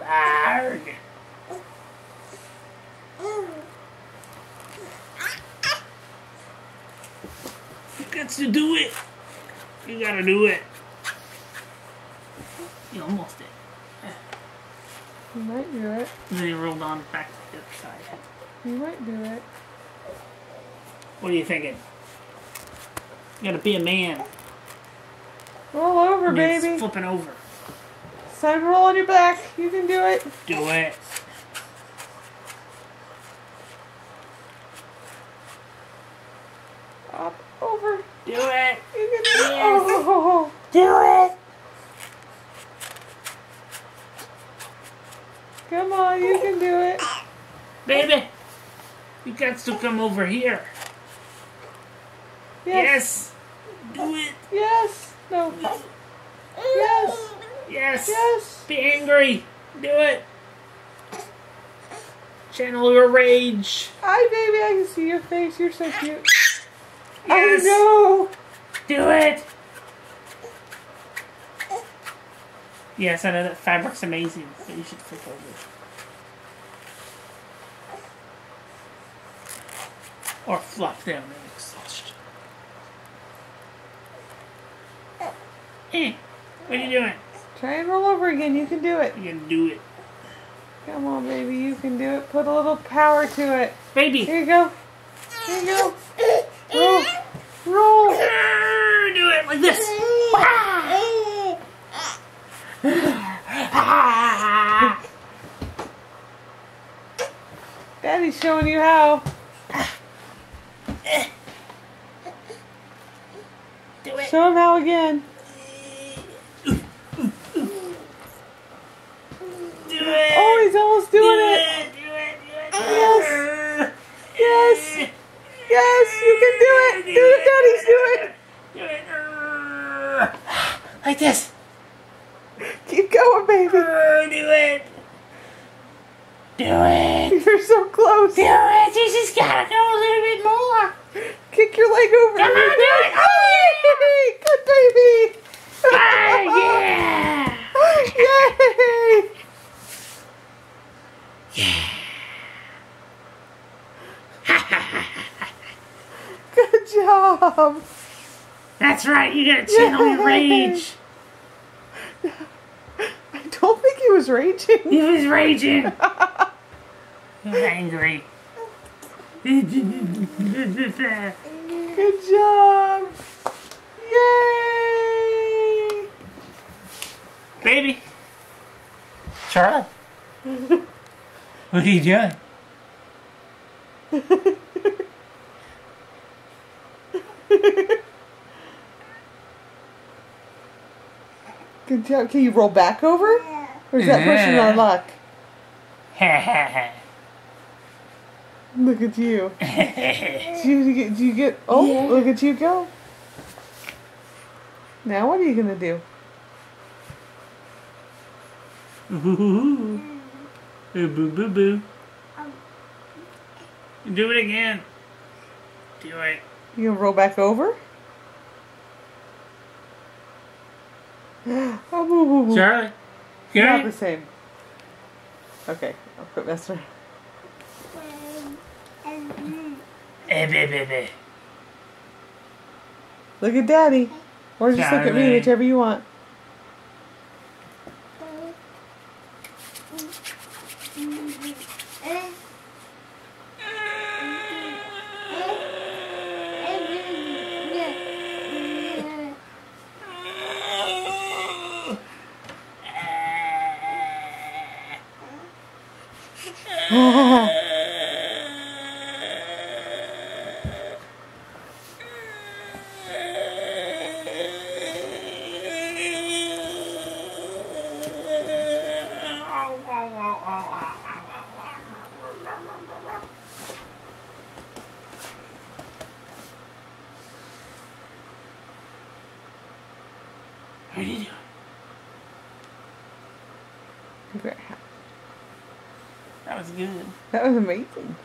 Arg. You got to do it. You gotta do it. You almost did. You might do it. And then you rolled on back to the other side. You might do it. What are you thinking? You gotta be a man. Roll over, And it's baby. flipping over. It's time to roll on your back. You can do it. Do it. Up, over. Do it. You can do it. Yes. Oh. Do it. Come on, you can do it. Baby, you got to come over here. Yes. Yes. Do it. Yes. No. Yes. Yes. Yes. Be angry. Do it. Channel your rage. Hi, baby. I can see your face. You're so cute. Yes. I know. Do it. Yes, I know that fabric's amazing, but you should flip over. Or flop down in exhaustion. What are you doing? Try and roll over again. You can do it. You can do it. Come on, baby. You can do it. Put a little power to it. Baby! Here you go. Here you go. Roll. Roll. Do it like this. Daddy's showing you how. Do it. Show him how again. Do it. Oh, he's almost doing it. Do it. Yes. Yes. Yes, you can do it. Do it, Daddy's doing it. Do it. Like this. Keep going, baby. Do it. Do it. You're so close. Do it. You just gotta go a little bit more. Kick your leg over. Come on, do it. Yay! Good baby. Ah, yeah. Yay! Good job. That's right. You gotta channel your rage. I don't think he was raging. He was raging. He was angry. Good job. Yay! Baby. Charlotte. What are you doing? Good job. Can you roll back over? Or is that pushing our luck? Look at you. Did you get oh, Yeah. look at you go. Now what are you going to do? Boo boo boo boo. Do it again. Do it. You going to roll back over? Oh, boo, boo, boo. Charlie. Not the Good. same. Okay, I'll quit messing around. Baby. Look at Daddy. Or just look at me, Charlie. whichever you want. What are you doing? Congrats. That was good. That was amazing.